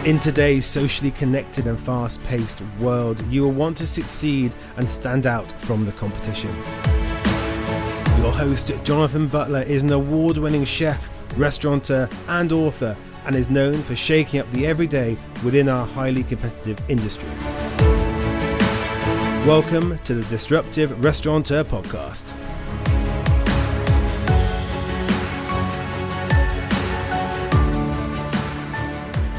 In today's socially connected and fast-paced world, you will want to succeed and stand out from the competition. Your host, Jonathan Butler, is an award-winning chef, restaurateur and author, and is known for shaking up the everyday within our highly competitive industry. Welcome to the Disruptive Restaurateur podcast.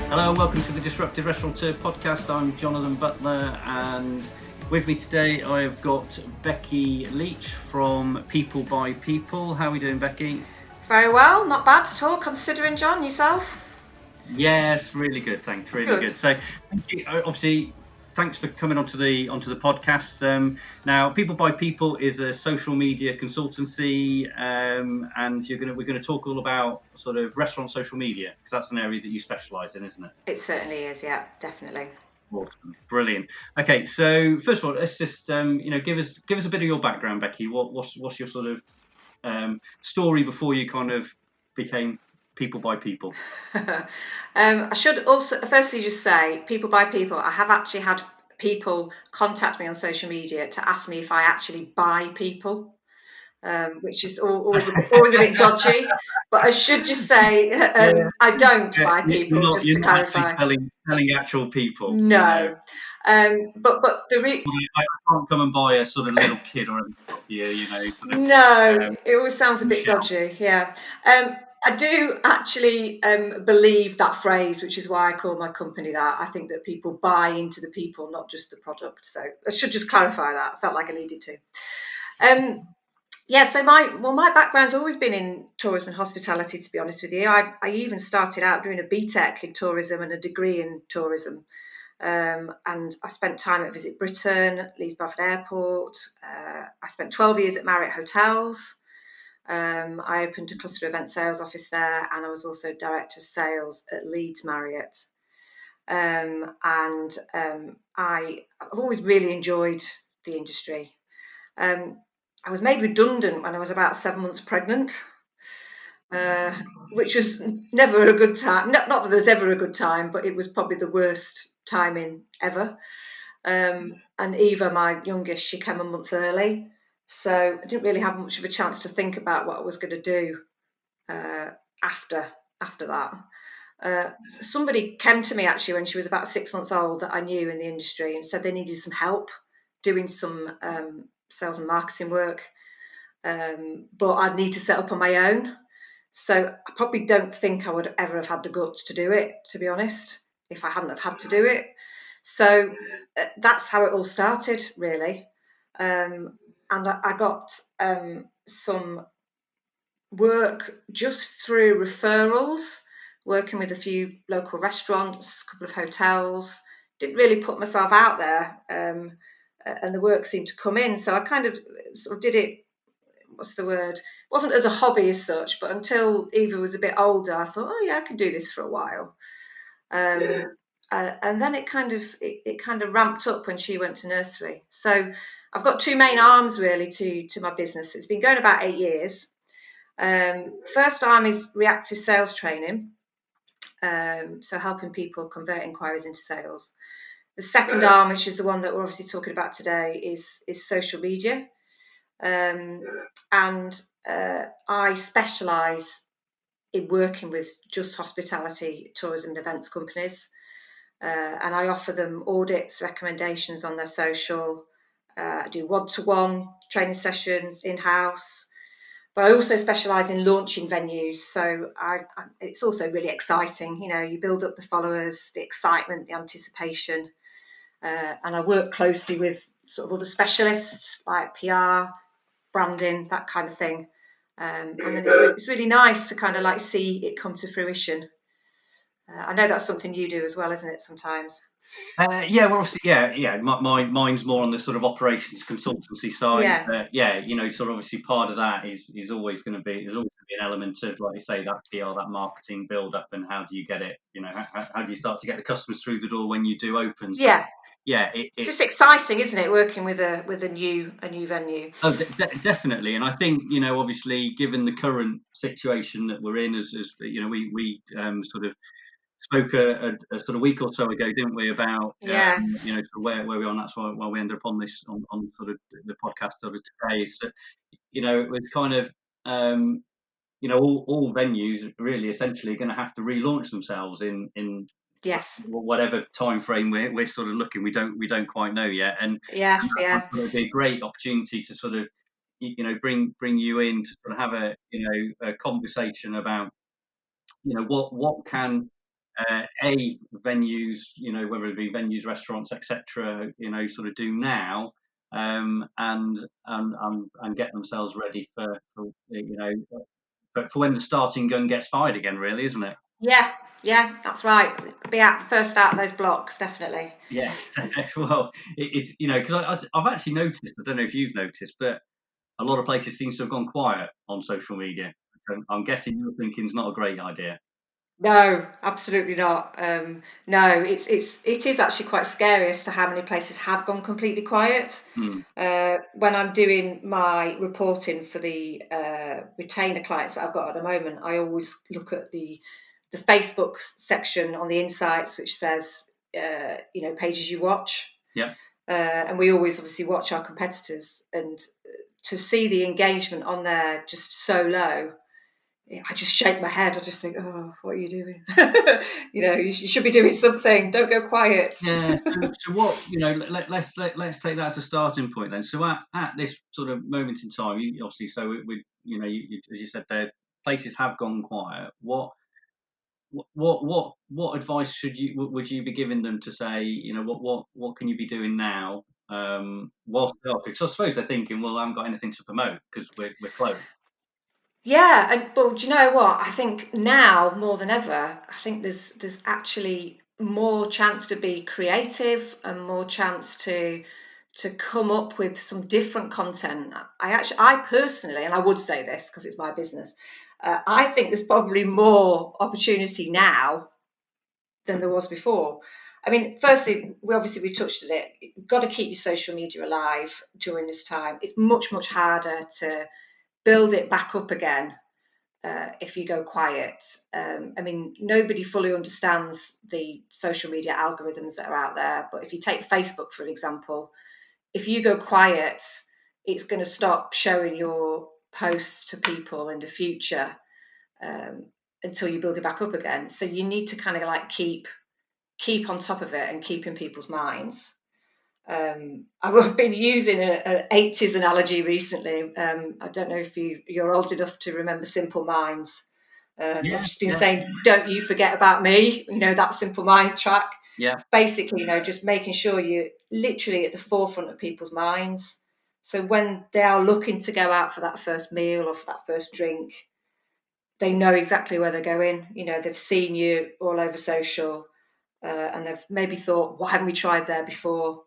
Hello, welcome to the Disruptive Restaurateur podcast. I'm Jonathan Butler, and with me today I've got Becky Leach from People by People. How are we doing, Becky? Very well, not bad at all, considering. John, yourself? Yes, really good, thanks, really good. So, thank you. Obviously, thanks for coming onto the podcast. Now, People by People is a social media consultancy, and we're gonna talk all about sort of restaurant social media, because that's an area that you specialise in, isn't it? It certainly is, yeah, definitely. Awesome. Brilliant. Okay, so first of all, let's just give us a bit of your background, Becky. What's your sort of story before you kind of became People by People? I should also firstly just say, People by People, I have actually had people contact me on social media to ask me if I actually buy people, which is always a bit dodgy. But I should just say, I don't buy people, You're to not clarify. actually selling actual people. No. But I can't come and buy a sort of little kid or a here, No, it always sounds a bit dodgy. Yeah. I do actually believe that phrase, which is why I call my company that. I think that people buy into the people, not just the product. So I should just clarify that. I felt like I needed to. So my background's always been in tourism and hospitality, to be honest with you. I even started out doing a BTEC in tourism and a degree in tourism. And I spent time at Visit Britain, Leeds Bradford Airport. I spent 12 years at Marriott Hotels. I opened a cluster event sales office there, and I was also director of sales at Leeds Marriott. I've always really enjoyed the industry. I was made redundant when I was about 7 months pregnant, which was never a good time. Not that there's ever a good time, but it was probably the worst timing ever. And Eva, my youngest, she came a month early. So I didn't really have much of a chance to think about what I was going to do after that. Somebody came to me actually when she was about 6 months old that I knew in the industry and said they needed some help doing some sales and marketing work, but I'd need to set up on my own. So I probably don't think I would ever have had the guts to do it, to be honest, if I hadn't have had to do it. So that's how it all started, really. And I got some work just through referrals, working with a few local restaurants, a couple of hotels. Didn't really put myself out there, and the work seemed to come in. So I kind of sort of did it, what's the word? It wasn't as a hobby as such, but until Eva was a bit older, I thought, oh yeah, I can do this for a while. And then it kind of ramped up when she went to nursery. So I've got two main arms really to my business. It's been going about 8 years. First arm is reactive sales training, so helping people convert inquiries into sales. The second arm, which is the one that we're obviously talking about today, is social media, and I specialise in working with just hospitality, tourism and events companies. And I offer them audits, recommendations on their social. I do one-to-one training sessions in-house, but I also specialise in launching venues. So it's also really exciting. You build up the followers, the excitement, the anticipation, and I work closely with sort of other specialists like PR, branding, that kind of thing. And then it's really nice to kind of like see it come to fruition. I know that's something you do as well, isn't it, sometimes? Well, obviously, yeah. Mine's more on the sort of operations consultancy side. Sort of obviously part of that is always going to be, there's always going to be an element of, like you say, that PR, that marketing build up, and how do you get it? How do you start to get the customers through the door when you do open? So, it's just exciting, isn't it, working with a new venue? Oh, definitely, and I think obviously, given the current situation that we're in, as we sort of spoke a sort of week or so ago, didn't we, about sort of where we are, and that's why we ended up on this on sort of the podcast sort of today. So, it was kind of all venues really essentially going to have to relaunch themselves in yes, whatever time frame we're sort of looking. We don't quite know yet, and yes, and it'll be a great opportunity to sort of bring you in to sort of have a conversation about what can venues, whether it be venues, restaurants, etc., sort of do now, and get themselves ready for when the starting gun gets fired again, really, isn't it? Yeah, that's right. Be first out of those blocks, definitely. Yes. Well, it's because I've actually noticed. I don't know if you've noticed, but a lot of places seems to have gone quiet on social media. I'm guessing you're thinking it's not a great idea. No, absolutely not. No, it is actually quite scary as to how many places have gone completely quiet. When I'm doing my reporting for the retainer clients that I've got at the moment, I always look at the Facebook section on the insights, which says pages you watch. Yeah. And we always obviously watch our competitors, and to see the engagement on there just so low, I just shake my head. I just think, oh, what are you doing? You should be doing something. Don't go quiet. Yeah. So what, let's take that as a starting point then. So at this sort of moment in time, obviously, so we as you said there, places have gone quiet. What advice would you be giving them to say, what can you be doing now? Whilst because I suppose they're thinking, well, I haven't got anything to promote because we're closed. Yeah, and well, do you know what? I think now more than ever, I think there's actually more chance to be creative and more chance to come up with some different content. I personally, and I would say this because it's my business, I think there's probably more opportunity now than there was before. I mean, firstly, we touched on it. You've got to keep your social media alive during this time. It's much harder to build it back up again if you go quiet. I mean, nobody fully understands the social media algorithms that are out there. But if you take Facebook, for example, if you go quiet, it's going to stop showing your posts to people in the future until you build it back up again. So you need to kind of like keep on top of it and keep in people's minds. I've been using an 80s analogy recently. I don't know if you're old enough to remember Simple Minds. I've just been saying, don't you forget about me, that Simple Mind track. Yeah. Basically, just making sure you're literally at the forefront of people's minds. So when they are looking to go out for that first meal or for that first drink, they know exactly where they're going. They've seen you all over social and they've maybe thought, why haven't we tried there before?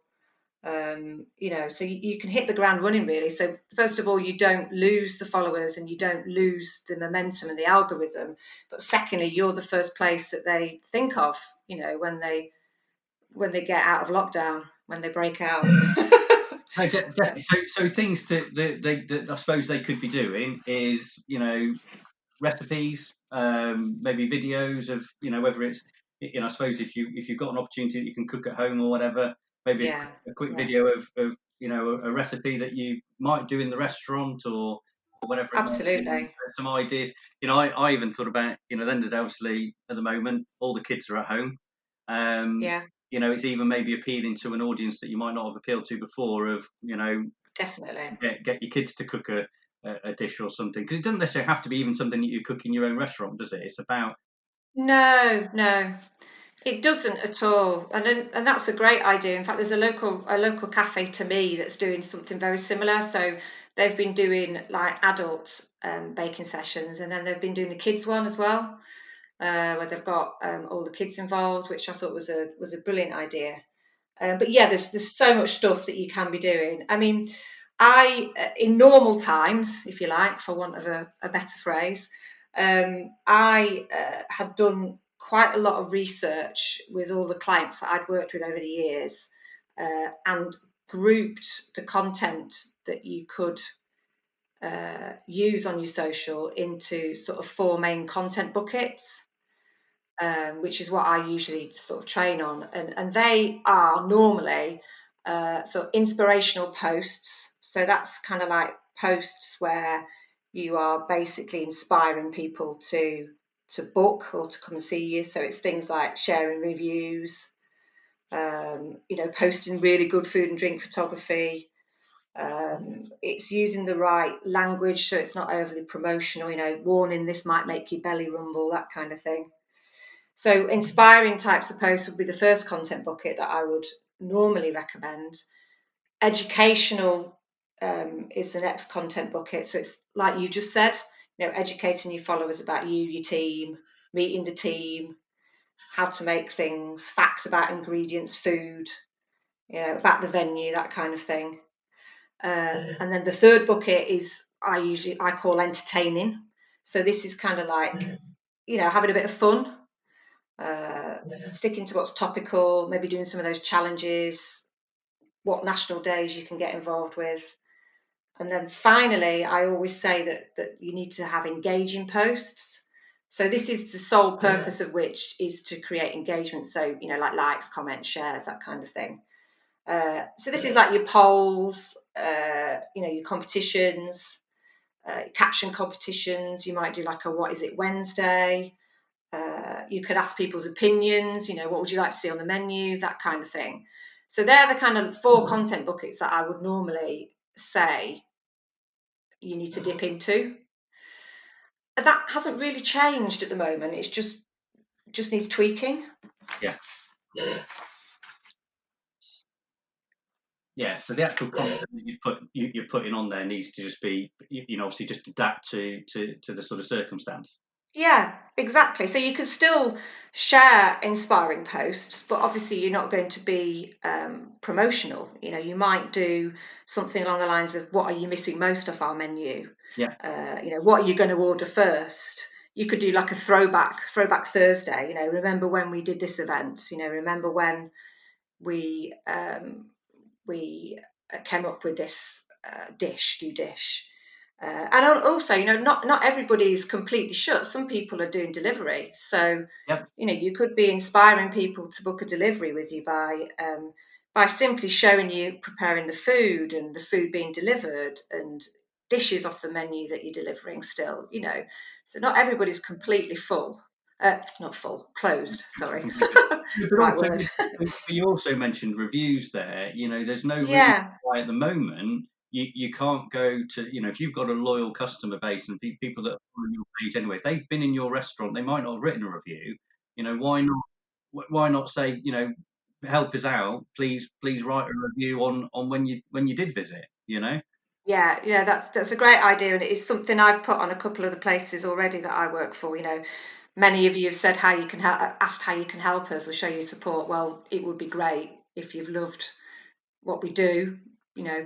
So you can hit the ground running really. So first of all, you don't lose the followers and you don't lose the momentum and the algorithm. But secondly, you're the first place that they think of, when they get out of lockdown, when they break out. No, definitely. So things that I suppose they could be doing is, recipes, maybe videos of, whether it's, I suppose if you've got an opportunity that you can cook at home or whatever, maybe a quick video of a recipe that you might do in the restaurant or whatever. Absolutely. Some ideas. I even thought about, then that obviously at the moment all the kids are at home. It's even maybe appealing to an audience that you might not have appealed to before of, definitely get your kids to cook a dish or something, because it doesn't necessarily have to be even something that you cook in your own restaurant, does it? It's about no, it doesn't at all, and that's a great idea. In fact, there's a local cafe to me that's doing something very similar. So they've been doing like adult baking sessions, and then they've been doing the kids one as well, where they've got all the kids involved, which I thought was a brilliant idea. But yeah, there's so much stuff that you can be doing. I mean, in normal times, if you like, for want of a better phrase, I had done quite a lot of research with all the clients that I'd worked with over the years, and grouped the content that you could use on your social into sort of 4 main content buckets. which is what I usually sort of train on. And they are normally sort of inspirational posts. So that's kind of like posts where you are basically inspiring people to book or to come and see you. So it's things like sharing reviews, posting really good food and drink photography. It's using the right language, so it's not overly promotional, warning, this might make your belly rumble, that kind of thing. So inspiring types of posts would be the first content bucket that I would normally recommend. Educational is the next content bucket. So it's like you just said, educating your followers about you, your team, meeting the team, how to make things, facts about ingredients, food, about the venue, that kind of thing. And then the third bucket is I call entertaining. So this is kind of like, having a bit of fun, sticking to what's topical, maybe doing some of those challenges, what national days you can get involved with. And then finally, I always say that you need to have engaging posts. So this is the sole purpose of which is to create engagement. So, like likes, comments, shares, that kind of thing. So this is like your polls, your competitions, caption competitions. You might do like a What Is It Wednesday. You could ask people's opinions, what would you like to see on the menu, that kind of thing. So they're the kind of 4 content buckets that I would normally say you need to dip into. That hasn't really changed at the moment. It's just needs tweaking. Yeah, so the actual content that you're putting on there needs to just be, obviously just adapt to the sort of circumstance. Yeah, exactly. So you can still share inspiring posts, but obviously you're not going to be promotional. You might do something along the lines of, what are you missing most off our menu? Yeah. What are you going to order first? You could do like a throwback Thursday. Remember when we did this event? Remember when we came up with this new dish. And also, not everybody's completely shut. Some people are doing delivery. So, yep. You could be inspiring people to book a delivery with you by simply showing you preparing the food and the food being delivered and dishes off the menu that you're delivering still, So not everybody's completely full. Not full, closed, sorry. Right word. You also mentioned reviews there. There's no reason why at the moment you can't go to, if you've got a loyal customer base and people that are on your page anyway, if they've been in your restaurant, they might not have written a review. Why not say, help us out, please write a review on when you did visit, Yeah, that's a great idea, and it's something I've put on a couple of the places already that I work for. Many of you have said how you can asked how you can help us or show your support. Well, it would be great if you've loved what we do.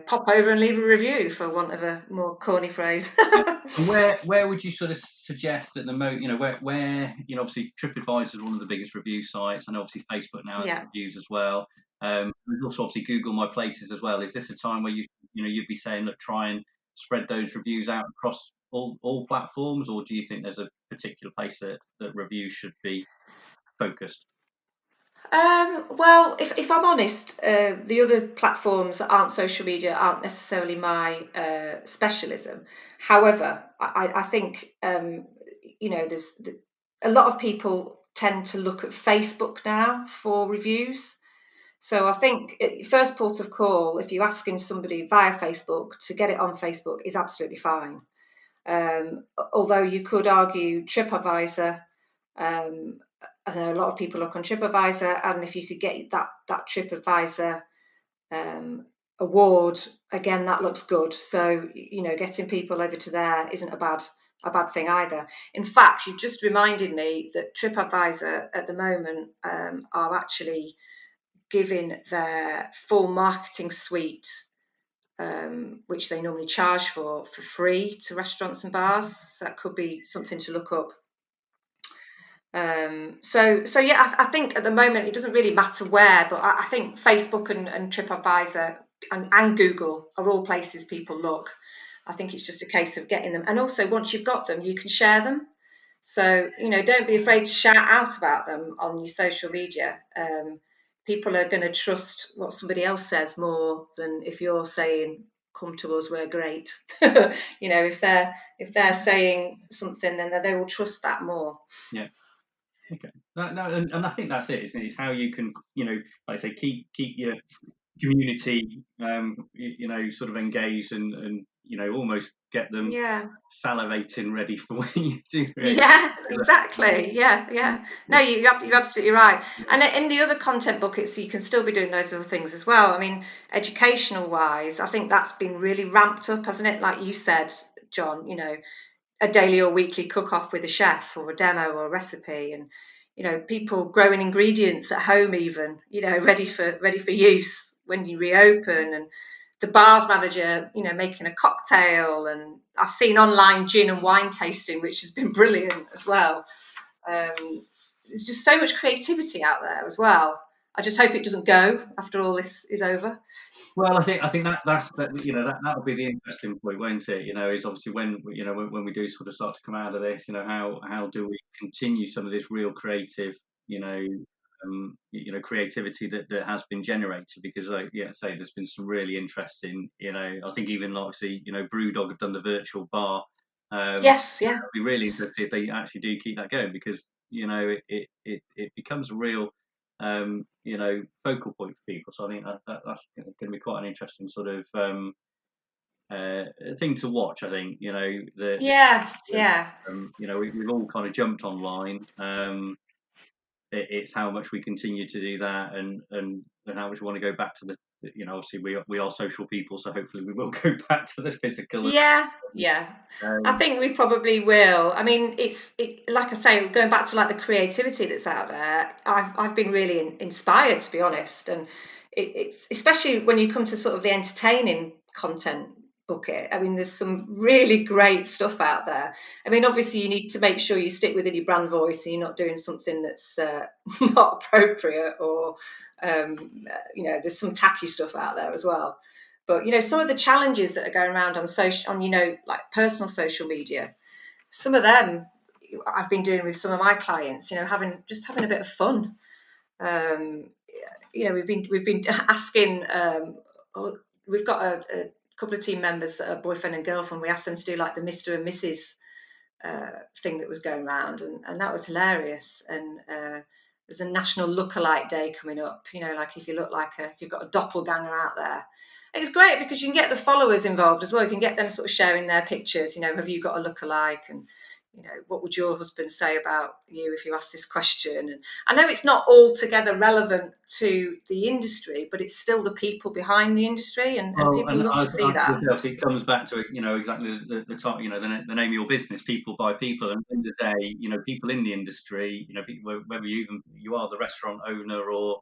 Pop over and leave a review, for want of a more corny phrase. And where would you sort of suggest at the moment? Where obviously TripAdvisor is one of the biggest review sites, and obviously Facebook now has reviews as well. There's also obviously Google My Places as well. Is this a time where you'd be saying that try and spread those reviews out across all platforms, or do you think there's a particular place that reviews should be focused? Well, if I'm honest, the other platforms that aren't social media aren't necessarily my specialism. However, I think there's a lot of people tend to look at Facebook now for reviews. So I think first port of call, if you're asking somebody via Facebook to get it on Facebook, is absolutely fine. Although you could argue TripAdvisor. A lot of people look on TripAdvisor, and if you could get that TripAdvisor award, again, that looks good. So getting people over to there isn't a bad thing either. In fact, you've just reminded me that TripAdvisor at the moment are actually giving their full marketing suite, which they normally charge for free to restaurants and bars. So that could be something to look up. So yeah, I think at the moment it doesn't really matter where, but I think Facebook and TripAdvisor and Google are all places people look. I think it's just a case of getting them, and also once you've got them, you can share them. So, don't be afraid to shout out about them on your social media. People are going to trust what somebody else says more than if you're saying, come to us, we're great. If they're saying something, then they will trust that more. Yeah. Okay. And I think that's it, isn't it? It's how you can, like I say, keep your community, sort of engaged and almost get them salivating ready for when you do. Yeah, exactly. Yeah. No, you're absolutely right. And in the other content buckets, you can still be doing those other things as well. I mean, educational wise, I think that's been really ramped up, hasn't it? Like you said, John, a daily or weekly cook-off with a chef or a demo or a recipe, and people growing ingredients at home, even ready for use when you reopen, and the bars manager making a cocktail, and I've seen online gin and wine tasting, which has been brilliant as well. There's just so much creativity out there as well. I just hope it doesn't go after all this is over. Well, I think that'll be the interesting point, won't it? Is obviously when we do sort of start to come out of this, how do we continue some of this real creative, creativity that has been generated? Because say there's been some really interesting, I think even obviously, Brewdog have done the virtual bar. Yes, yeah. I'd be really interested if they actually do keep that going, because it becomes a real focal point for people. So I think that's going to be quite an interesting sort of thing to watch. I think Yes, yeah. We've all kind of jumped online. It's how much we continue to do that, and how much we want to go back to the. Obviously we are social people, so hopefully we will go back to the physical. Yeah. I think we probably will. I mean, it's like I say, going back to like the creativity that's out there. I've been really inspired, to be honest, and it's especially when you come to sort of the entertaining content bucket. I mean, there's some really great stuff out there. I mean, obviously you need to make sure you stick within your brand voice and you're not doing something that's not appropriate, or there's some tacky stuff out there as well. But some of the challenges that are going around on like personal social media, some of them I've been doing with some of my clients. Having a bit of fun. We've been asking. We've got a couple of team members that are boyfriend and girlfriend. We asked them to do like the Mr. and Mrs. Thing that was going around, and that was hilarious. And there's a National Lookalike Day coming up. Like if you've got a doppelganger out there. It's great because you can get the followers involved as well. You can get them sort of sharing their pictures. Have you got a lookalike? And what would your husband say about you if you asked this question? And I know it's not altogether relevant to the industry, but it's still the people behind the industry, and people love to see that. It comes back to exactly the top, the name of your business, people by people. And at the end of the day, people in the industry, whether you are the restaurant owner or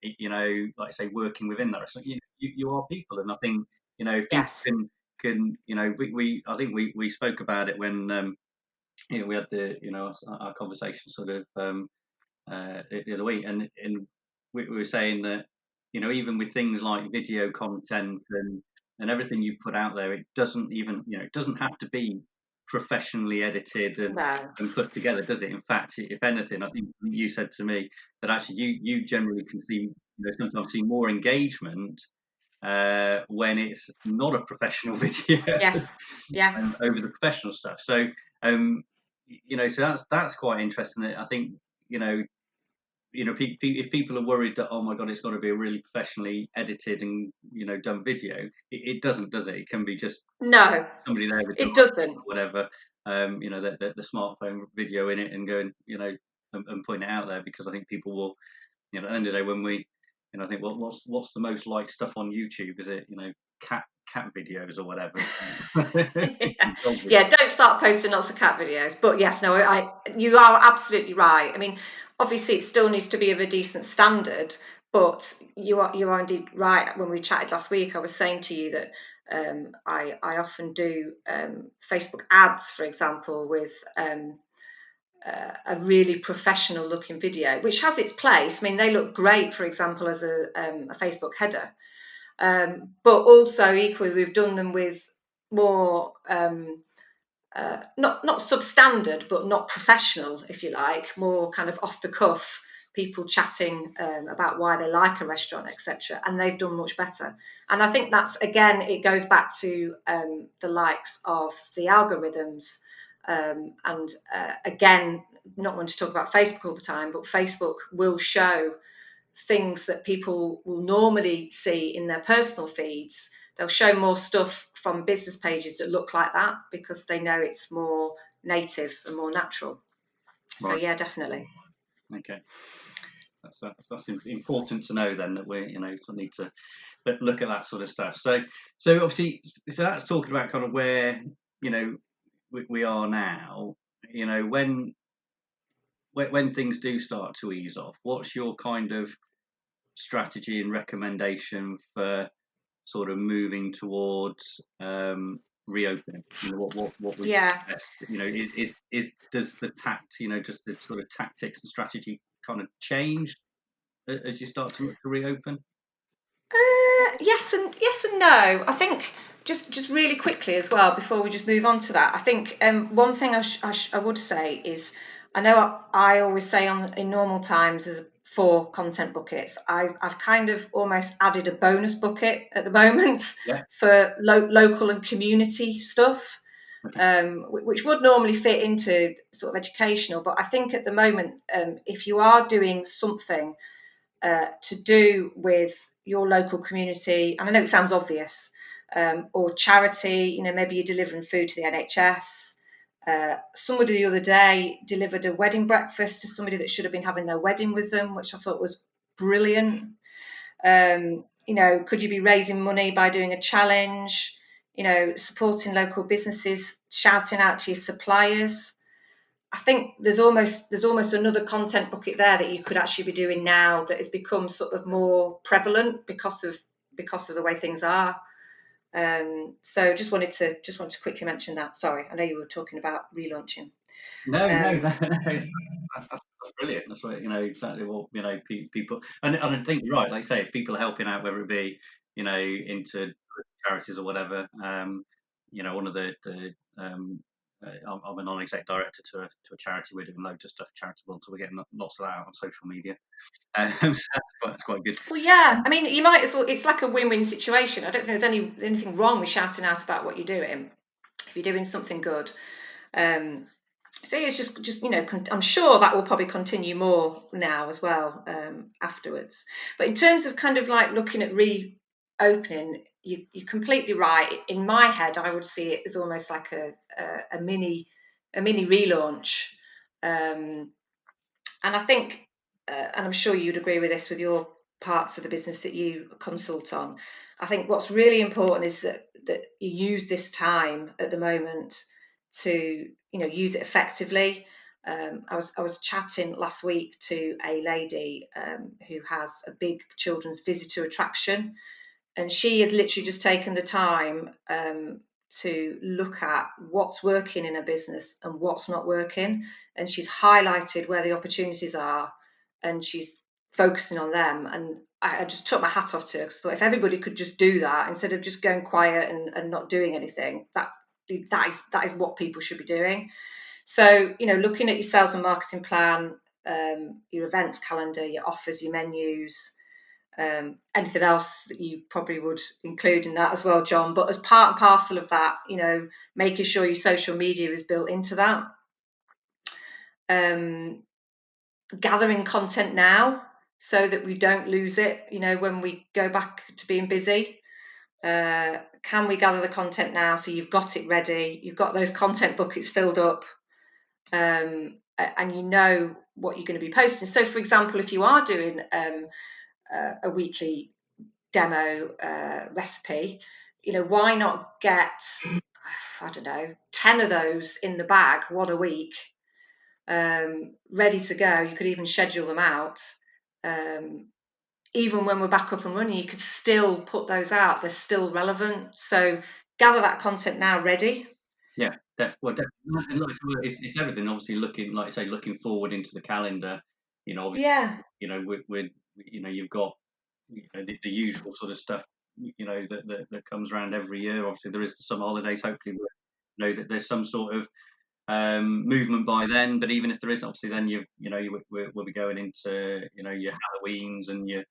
like I say, working within that restaurant, you are people. And I think if people can I think we spoke about it when we had our conversation sort of the other week, and we were saying that even with things like video content and everything you put out there, it doesn't even it doesn't have to be professionally edited and put together, does it? In fact, if anything, I think you said to me that actually you generally can see sometimes see more engagement when it's not a professional video. Yes, yeah. Over the professional stuff. So so that's quite interesting. I think if people are worried that, oh my god, it's got to be a really professionally edited and done video, it doesn't, does it? It can be just somebody there with it doesn't whatever the smartphone video in it and going and putting it out there, because I think people will at the end of the day when we I think what's the most liked stuff on YouTube? Is it cat videos or whatever? Yeah, don't start posting lots of cat videos. But yes, no, you are absolutely right. I mean, obviously, it still needs to be of a decent standard. But you are indeed right. When we chatted last week, I was saying to you that I often do Facebook ads, for example, with a really professional looking video, which has its place. I mean, they look great, for example, as a Facebook header. But also equally, we've done them with more not substandard, but not professional, if you like, more kind of off the cuff, people chatting about why they like a restaurant, etc. And they've done much better. And I think that's, again, it goes back to the likes of the algorithms. And again, not want to talk about Facebook all the time, but Facebook will show things that people will normally see in their personal feeds. They'll show more stuff from business pages that look like that because they know it's more native and more natural. Right. So yeah, definitely. Okay, that's important to know then, that we need to look at that sort of stuff. So obviously, so that's talking about kind of where we are now. When things do start to ease off, what's your kind of strategy and recommendation for sort of moving towards reopening? What would you suggest? Does the just the sort of tactics and strategy kind of change as you start to look to reopen? Yes and no. I think just really quickly as well, before we just move on to that, I think one thing I would say is, I know I always say in normal times there's 4 content buckets. I've kind of almost added a bonus bucket at the moment for local and community stuff, which would normally fit into sort of educational. But I think at the moment, if you are doing something to do with your local community, and I know it sounds obvious, or charity, maybe you're delivering food to the NHS. Somebody the other day delivered a wedding breakfast to somebody that should have been having their wedding with them, which I thought was brilliant. Could you be raising money by doing a challenge? Supporting local businesses, shouting out to your suppliers. I think there's almost another content bucket there that you could actually be doing now that has become sort of more prevalent because of the way things are. So just wanted to quickly mention that. Sorry, I know you were talking about relaunching. No, that's brilliant. That's what exactly what people, and I think you're right. Like I say, if people are helping out, whether it be into charities or whatever. One of the I'm a non-exec director to a charity. We're doing loads of stuff charitable, so we're getting lots of that out on social media. So that's quite good. Well, yeah, I mean, you might as well. It's like a win-win situation. I don't think there's anything wrong with shouting out about what you're doing if you're doing something good. So it's just I'm sure that will probably continue more now as well afterwards. But in terms of kind of like looking at reopening, you're completely right. In my head, I would see it as almost like a mini relaunch, and I think, and I'm sure you'd agree with this with your parts of the business that you consult on. I think what's really important is that you use this time at the moment to use it effectively. I was chatting last week to a lady who has a big children's visitor attraction, and she has literally just taken the time to look at what's working in her business and what's not working, and she's highlighted where the opportunities are, and she's focusing on them. And I just took my hat off to her, because I thought if everybody could just do that instead of just going quiet and not doing anything, that is what people should be doing. So looking at your sales and marketing plan, your events calendar, your offers, your menus, anything else that you probably would include in that as well, John. But as part and parcel of that, making sure your social media is built into that. Gathering content now so that we don't lose it, when we go back to being busy. Can we gather the content now so you've got it ready, you've got those content buckets filled up, and you know what you're going to be posting. So, for example, if you are doing a weekly demo recipe, why not get, I don't know, 10 of those in the bag, one a week, ready to go. You could even schedule them out. Even when we're back up and running, you could still put those out. They're still relevant. So gather that content now ready. Yeah, definitely. It's everything. Obviously, looking forward into the calendar. You've got the usual sort of stuff. That comes around every year. Obviously, there is some holidays. Hopefully, know that there's some sort of movement by then. But even if there is, obviously, then we'll be going into your Halloweens and your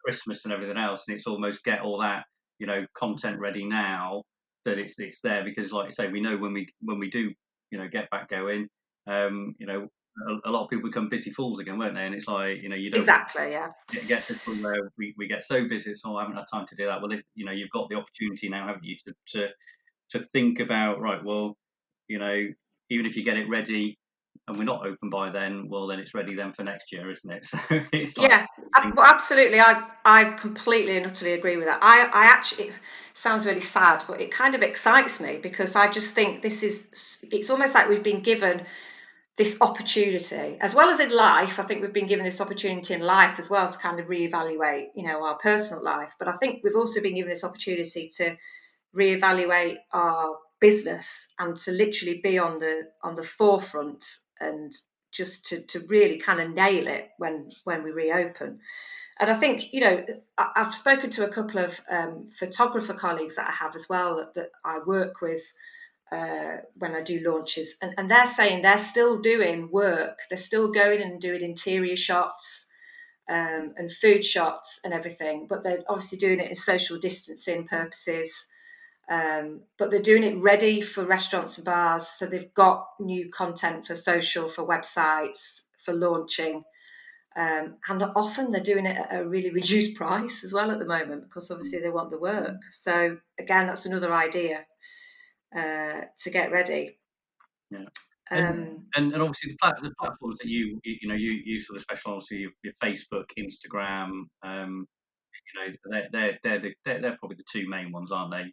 Christmas and everything else, and it's almost get all that content ready now that it's there, because like I say, we know when we do get back going, a lot of people become busy fools again, won't they? And it's like you don't exactly get to the point where we get so busy, it's I haven't had time to do that. Well, if you've got the opportunity now, haven't you, to think about, right, well, even if you get it ready and we're not open by then, well, then it's ready then for next year, isn't it? So it's well, absolutely. I completely and utterly agree with that. I actually, it sounds really sad, but it kind of excites me, because I just think it's almost like we've been given this opportunity, as well as in life. I think we've been given this opportunity in life as well to kind of reevaluate, our personal life. But I think we've also been given this opportunity to reevaluate our business and to literally be on the forefront, and just to really kind of nail it when we reopen. And I think, I've spoken to a couple of photographer colleagues that I have as well, that I work with when I do launches, and they're saying they're still doing work. They're still going and doing interior shots and food shots and everything, but they're obviously doing it in social distancing purposes. But they're doing it ready for restaurants and bars. So they've got new content for social, for websites, for launching. And often they're doing it at a really reduced price as well at the moment, because obviously they want the work. So again, that's another idea to get ready. Yeah. And obviously the platforms that you sort of specialise on, your Facebook, Instagram, they're probably the two main ones, aren't they?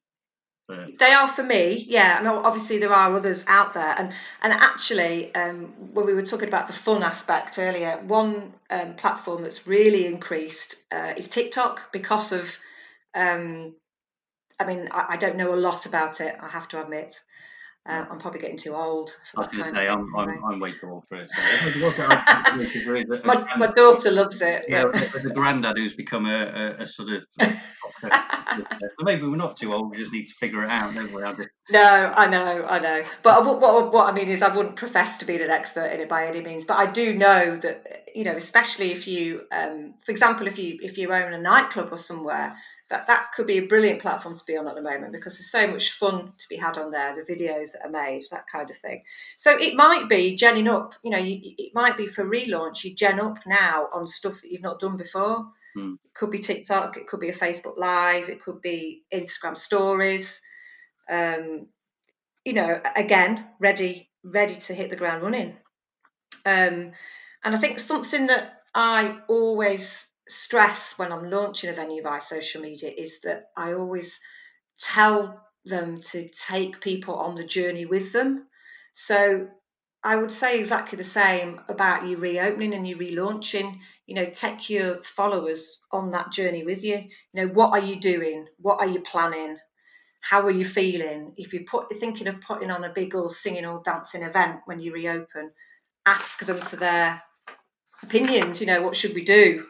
They are for me, yeah. And obviously there are others out there, and actually, when we were talking about the fun aspect earlier, one platform that's really increased is TikTok, because of, I don't know a lot about it, I have to admit. I'm probably getting too old for that kind of thing. I was going to say, I'm way too old for it. So. my daughter loves it. Yeah, the granddad who's become a sort of. So maybe we're not too old. We just need to figure it out, don't we? No, I know. But what I mean is, I wouldn't profess to be an expert in it by any means. But I do know that, especially if you, for example, if you own a nightclub or somewhere, that could be a brilliant platform to be on at the moment, because there's so much fun to be had on there, the videos that are made, that kind of thing. So it might be genning up, it might be for relaunch, you gen up now on stuff that you've not done before. It could be TikTok, it could be a Facebook Live, it could be Instagram stories. Again, ready to hit the ground running. And I think something that I always stress when I'm launching a venue via social media is that I always tell them to take people on the journey with them. So I would say exactly the same about you reopening and you relaunching. Take your followers on that journey with you. What are you doing? What are you planning? How are you feeling? If you're thinking of putting on a big or singing or dancing event when you reopen, ask them for their opinions. What should we do?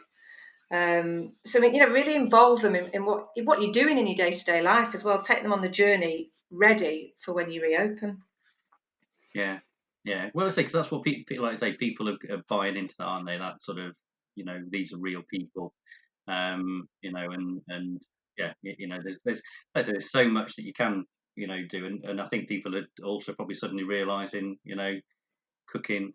So really involve them in what you're doing in your day-to-day life as well. Take them on the journey, ready for when you reopen. Yeah. Well, I say, because that's what people like I say. People are buying into that, aren't they? That sort of, these are real people. And yeah, there's so much that you can do, and I think people are also probably suddenly realising, cooking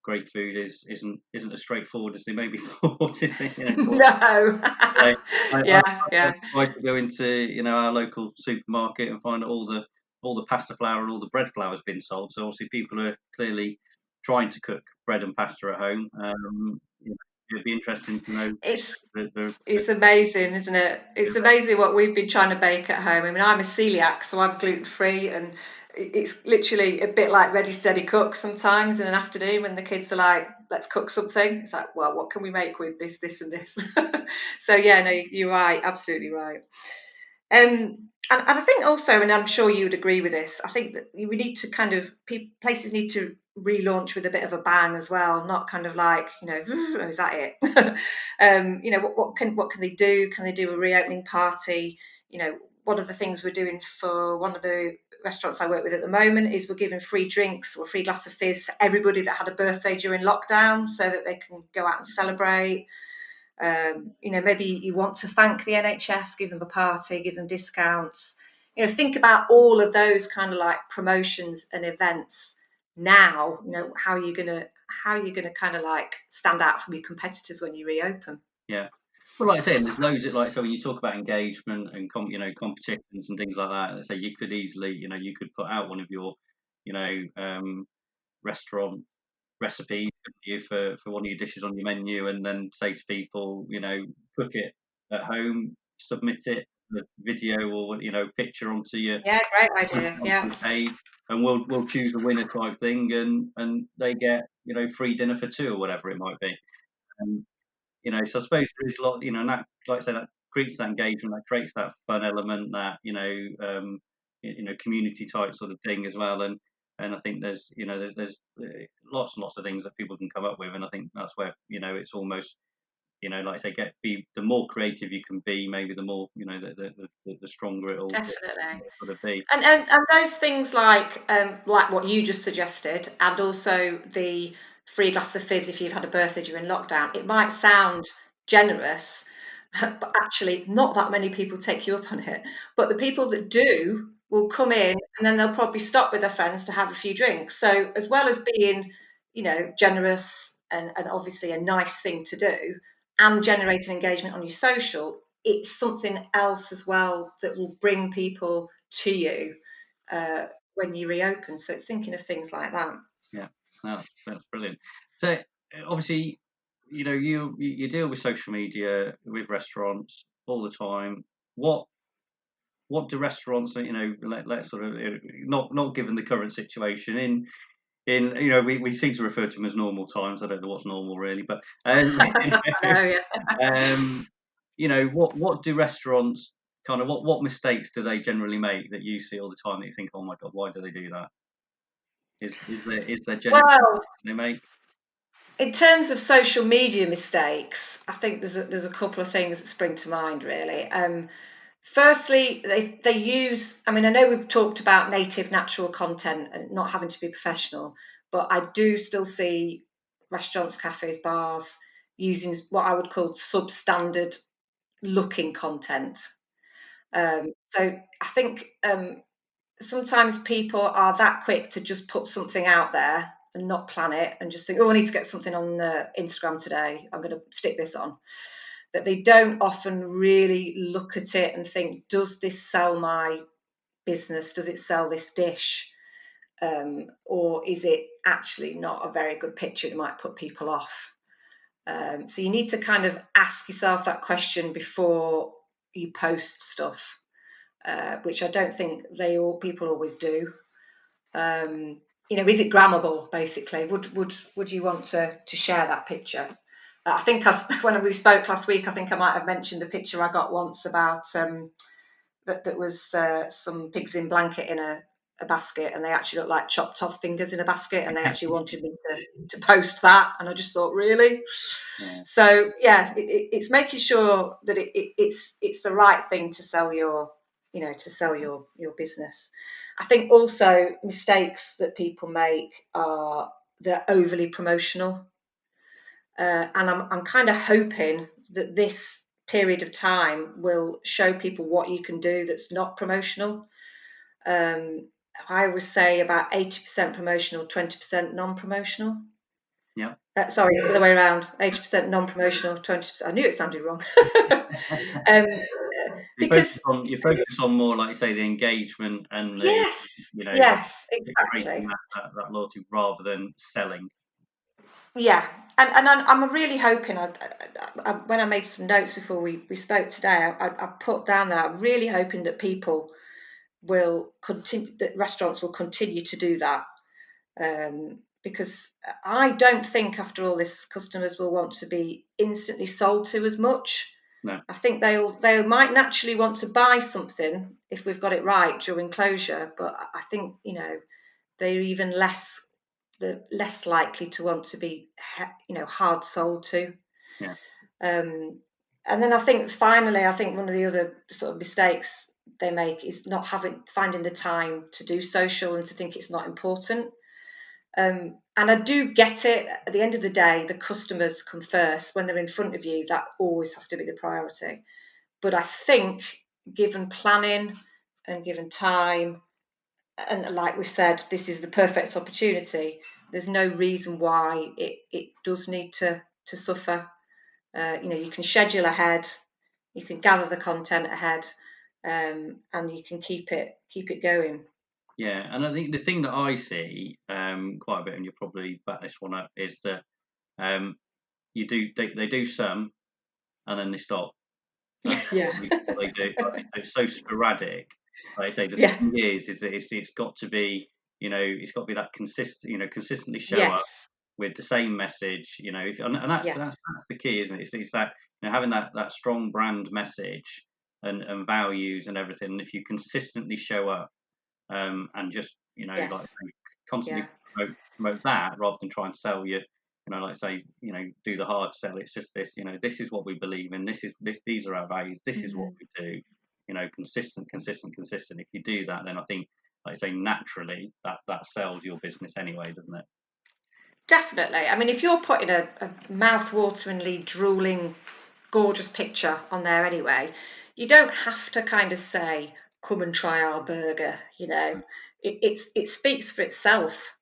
great food isn't as straightforward as they maybe thought, is it? No. I used to go into our local supermarket and find all the pasta flour and all the bread flour has been sold. So obviously people are clearly trying to cook bread and pasta at home. It'd be interesting to know. It's amazing, isn't it? It's amazing what we've been trying to bake at home. I mean, I'm a celiac, so I'm gluten-free, and it's literally a bit like ready, steady, cook sometimes in an afternoon when the kids are like, let's cook something. It's like, well, what can we make with this, and this? So yeah, no, you're right, absolutely right. And I think also, and I'm sure you would agree with this, I think that we need to places need to relaunch with a bit of a bang as well, not kind of like, is that it? What can they do? Can they do a reopening party? one of the things we're doing for one of the restaurants I work with at the moment is we're giving free drinks or free glass of fizz for everybody that had a birthday during lockdown, so that they can go out and celebrate. Maybe you want to thank the NHS, give them a party, give them discounts. Think about all of those kind of like promotions and events now. How are you gonna kind of like stand out from your competitors when you reopen? Yeah. Well, like I say, there's loads of, so when you talk about engagement and competitions and things like that, so you could easily, you could put out one of your, restaurant recipes for one of your dishes on your menu, and then say to people, cook it at home, submit it, the video or picture onto your great idea, page, and we'll choose a winner type thing, and they get free dinner for two or whatever it might be. So I suppose there is a lot, and that, like I say, that creates that engagement, that creates that fun element, that community type sort of thing as well. And I think there's lots and lots of things that people can come up with, and I think that's where it's almost like I say, the more creative you can be, maybe the more the stronger it'll definitely sort of be. And those things like what you just suggested, and also the free glass of fizz if you've had a birthday during lockdown. It might sound generous, but actually not that many people take you up on it. But the people that do will come in, and then they'll probably stop with their friends to have a few drinks. So as well as being, generous and obviously a nice thing to do, and generating engagement on your social, it's something else as well that will bring people to you when you reopen. So it's thinking of things like that. Yeah, that's brilliant. So obviously, you deal with social media with restaurants all the time. What do restaurants, let's sort of, not given the current situation in we seem to refer to them as normal times. I don't know what's normal really, but what do restaurants kind of, what mistakes do they generally make that you see all the time that you think, oh my God, why do they do that? Is there generally they make? In terms of social media mistakes, I think there's a couple of things that spring to mind really. Firstly, they use, I know we've talked about native natural content and not having to be professional, but I do still see restaurants, cafes, bars using what I would call substandard looking content. So I think sometimes people are that quick to just put something out there and not plan it and just think, oh, I need to get something on Instagram today, I'm going to stick this on. That they don't often really look at it and think, does this sell my business? Does it sell this dish? Or is it actually not a very good picture that might put people off? So you need to kind of ask yourself that question before you post stuff, which I don't think people always do. Is it grammable, basically? Would you want to share that picture? I think when we spoke last week, I think I might have mentioned the picture I got once about that was some pigs in blanket in a basket, and they actually looked like chopped off fingers in a basket, and they actually wanted me to post that, and I just thought, really? Yeah. So yeah, it's making sure that it's the right thing to sell your business. I think also mistakes that people make are they're overly promotional. And I'm kind of hoping that this period of time will show people what you can do that's not promotional. I always say about 80% promotional, 20% non-promotional. Yeah. Sorry, the other way around. 80% non-promotional, 20%. I knew it sounded wrong. Because you focus on more, like you say, the engagement and yes, exactly, that loyalty rather than selling. Yeah, and I'm really hoping. When I made some notes before we spoke today, I put down there. I'm really hoping that people will continue, that restaurants will continue to do that, because I don't think after all this, customers will want to be instantly sold to as much. No. I think they might naturally want to buy something if we've got it right during closure, but I think they're even less likely to want to be hard sold to. Yeah. And then I think finally, one of the other sort of mistakes they make is not finding the time to do social and to think it's not important. And I do get it. At the end of the day, the customers come first. When they're in front of you, that always has to be the priority. But I think, given planning and given time, and like we've said, this is the perfect opportunity. There's no reason why it does need to suffer. You can schedule ahead, you can gather the content ahead, and you can keep it going. Yeah, and I think the thing that I see quite a bit, and you'll probably back this one up, is that they do some, and then they stop. Yeah. What they do. It's so sporadic. Like I say, the thing is that it's got to be, it's got to be that consistently show up with the same message, and that's the key, isn't it? It's that, having that strong brand message and values and everything. And if you consistently show up, and just like constantly promote that rather than try and sell you, like I say, do the hard sell. It's just this, this is what we believe in. These are our values. This is what we do. Consistent. If you do that, then I think, like I say, naturally that sells your business anyway, doesn't it? Definitely. I mean, if you're putting a mouth-wateringly drooling, gorgeous picture on there anyway, you don't have to kind of say, "Come and try our burger." It speaks for itself.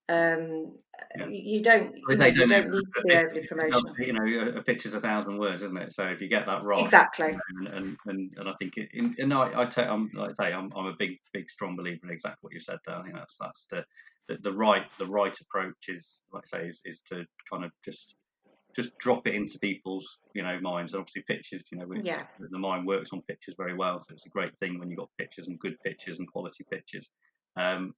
You don't need to be overly promotional. A picture's 1,000 words, isn't it? So if you get that right, exactly. And I think I'm a big strong believer in exactly what you said there. I think that's the right approach is, like I say, is to kind of just drop it into people's minds. And obviously pictures, the mind works on pictures very well, so it's a great thing when you've got pictures and good pictures and quality pictures.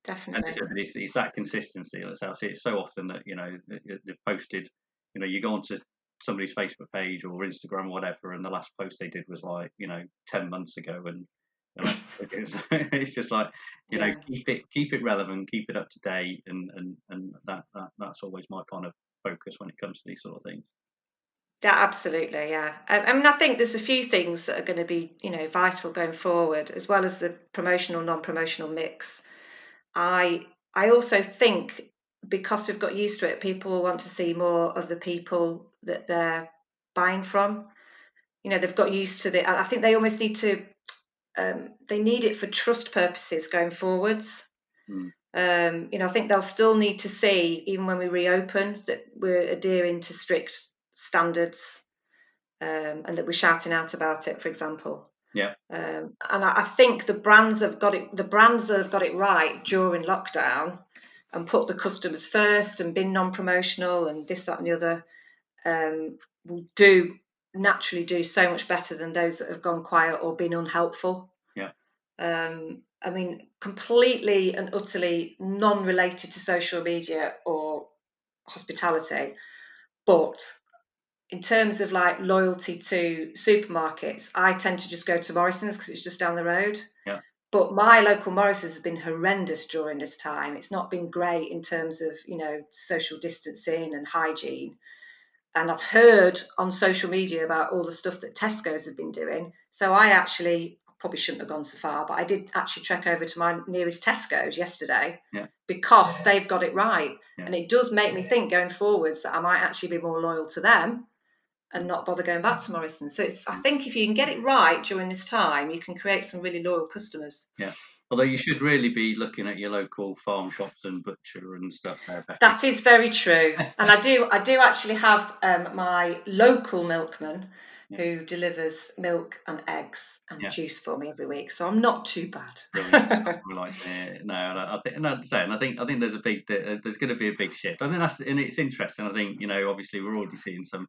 Definitely. And it's that consistency. I see it so often that they've posted, you go onto somebody's Facebook page or Instagram or whatever, and the last post they did was like 10 months ago, and it's just like keep it relevant, keep it up to date, and that's always my kind of focus when it comes to these sort of things. Yeah, absolutely, yeah. I mean, I think there's a few things that are going to be vital going forward, as well as the promotional non-promotional mix. I also think, because we've got used to it, people want to see more of the people that they're buying from. They've got used to I think they almost need to. They need it for trust purposes going forwards. I think they'll still need to see, even when we reopen, that we're adhering to strict standards, and that we're shouting out about it, for example. Yeah. And I think the brands that have got it right during lockdown and put the customers first and been non-promotional and this, that, and the other, will naturally do so much better than those that have gone quiet or been unhelpful. Yeah. I mean, completely and utterly non-related to social media or hospitality, but in terms of like loyalty to supermarkets, I tend to just go to Morrison's because it's just down the road. Yeah. But my local Morrison's has been horrendous during this time. It's not been great in terms of, social distancing and hygiene. And I've heard on social media about all the stuff that Tesco's have been doing. So I probably shouldn't have gone so far, but I did actually trek over to my nearest Tesco's yesterday because they've got it right. Yeah. And it does make me think going forwards that I might actually be more loyal to them and not bother going back to Morrison. So I think if you can get it right during this time, you can create some really loyal customers. Yeah. Although you should really be looking at your local farm shops and butcher and stuff there, Becky. That is very true. And I do actually have my local milkman who delivers milk and eggs and juice for me every week. So I'm not too bad. I think there's going to be a big shift. I think and it's interesting. I think, obviously we're already seeing some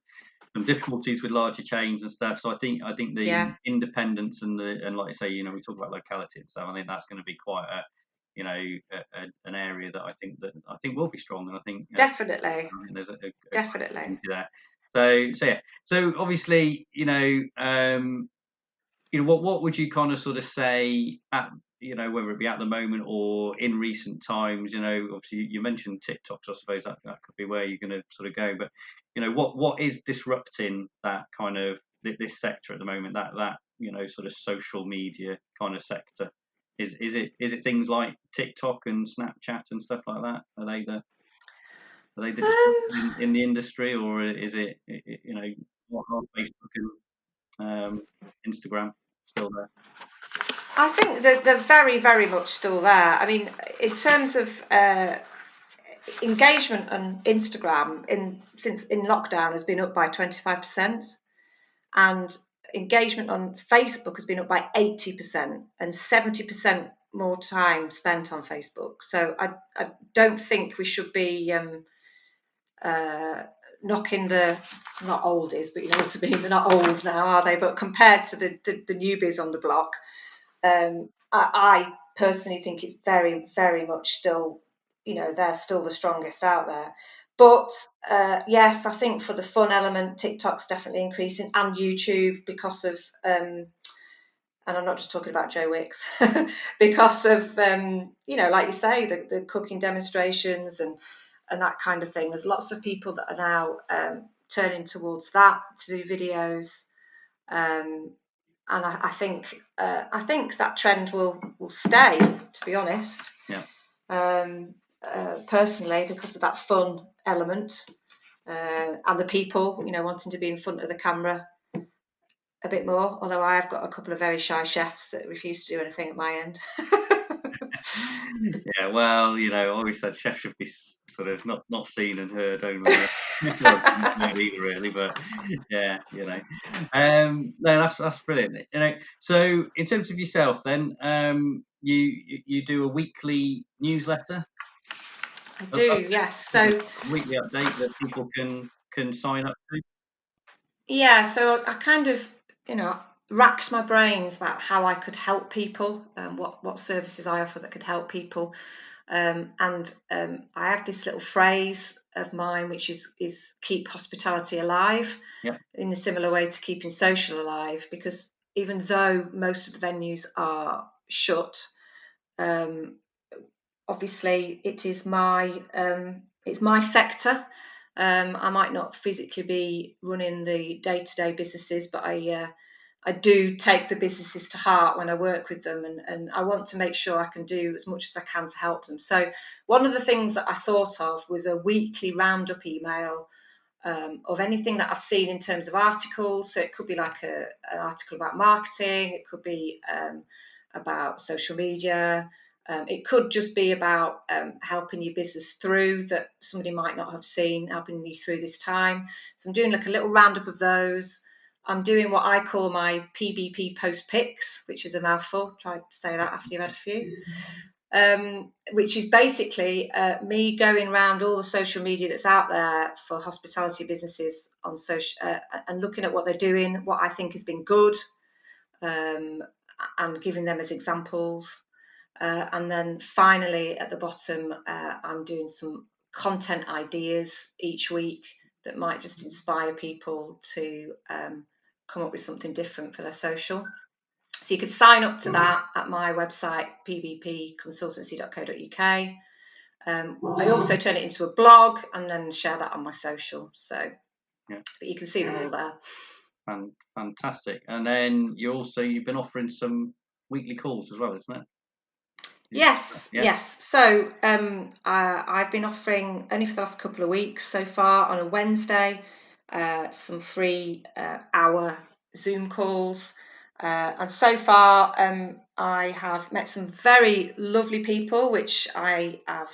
difficulties with larger chains and stuff. So I think the independence and like I say, we talk about locality and stuff. I think that's going to be quite an area that I think will be strong. And I think definitely. I think there's definitely there. So obviously, what would you kind of sort of say at, whether it be at the moment or in recent times, obviously you mentioned TikTok, so I suppose that could be where you're going to sort of go. But, what is disrupting that kind of this sector at the moment, that sort of social media kind of sector? Is it things like TikTok and Snapchat and stuff like that? Are they the in the industry, or is it what are Facebook and Instagram still there? I think they're very, very much still there. I mean, in terms of engagement on Instagram since in lockdown has been up by 25%, and engagement on Facebook has been up by 80% and 70% more time spent on Facebook. So I don't think we should be knocking the not oldies, but you know what I mean. They're not old now, are they? But compared to the newbies on the block, I personally think it's very, very much still, they're still the strongest out there. But yes, I think for the fun element, TikTok's definitely increasing, and YouTube, because of, and I'm not just talking about Joe Wicks, because of, like you say, the cooking demonstrations and that kind of thing. There's lots of people that are now turning towards that to do videos. And I think that trend will stay, to be honest. Yeah. Personally, because of that fun element and the people, wanting to be in front of the camera a bit more. Although I have got a couple of very shy chefs that refuse to do anything at my end. Yeah, well, I always said chefs should be sort of not seen and heard only. Not either really, but yeah, no, that's brilliant. So in terms of yourself, then, you do a weekly newsletter. I do, yes. So weekly update that people can sign up to. Yeah, so I kind of, racked my brains about how I could help people, what services I offer that could help people. And I have this little phrase of mine, which is keep hospitality alive, in a similar way to keeping social alive, because even though most of the venues are shut, obviously it is it's my sector. I might not physically be running the day-to-day businesses, but I do take the businesses to heart when I work with them, and I want to make sure I can do as much as I can to help them. So one of the things that I thought of was a weekly roundup email of anything that I've seen in terms of articles. So it could be like an article about marketing, it could be about social media, it could just be about helping your business through that somebody might not have seen, helping you through this time. So I'm doing like a little roundup of those. I'm doing what I call my PBP post picks, which is a mouthful. Try to say that after you've had a few. Which is basically me going around all the social media that's out there for hospitality businesses on social and looking at what they're doing, what I think has been good, and giving them as examples. And then finally at the bottom, I'm doing some content ideas each week that might just inspire people to come up with something different for their social. So you could sign up to that at my website, pbpconsultancy.co.uk. I also turn it into a blog and then share that on my social. So but you can see them all there. Fantastic. And then you've been offering some weekly calls as well, isn't it? Yes. So I've been offering, only for the last couple of weeks so far, on a Wednesday, some free hour Zoom calls. And so far, I have met some very lovely people, which I have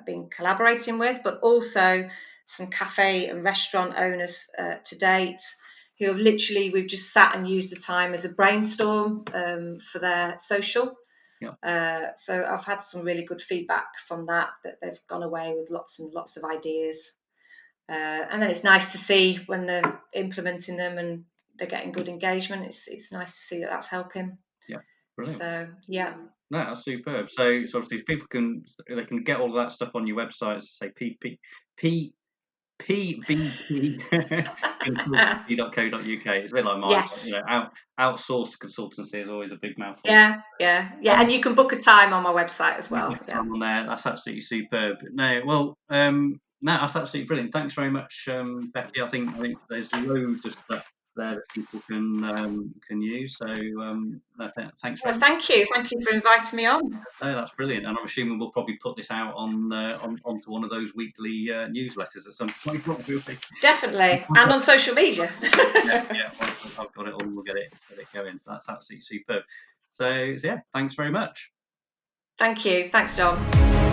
been collaborating with, but also some cafe and restaurant owners to date who have we've just sat and used the time as a brainstorm for their social. So I've had some really good feedback from that they've gone away with lots and lots of ideas. And then it's nice to see when they're implementing them and they're getting good engagement. It's nice to see that that's helping. Yeah, brilliant. So yeah. No, that's superb. So obviously people can get all of that stuff on your website, as I say, pbp.co.uk. It's a bit like mine. Outsourced consultancy is always a big mouthful. Yeah. And you can book a time on my website as well. Time on there. That's absolutely superb. No, that's absolutely brilliant. Thanks very much, Becky. I think there's loads of stuff there that people can use. So thanks very much. Thank you for inviting me on. No, that's brilliant, and I'm assuming we'll probably put this out onto one of those weekly newsletters at some point. Definitely, and on social media. I've got it on. We'll get it going. That's absolutely superb. So yeah, thanks very much. Thank you. Thanks, John.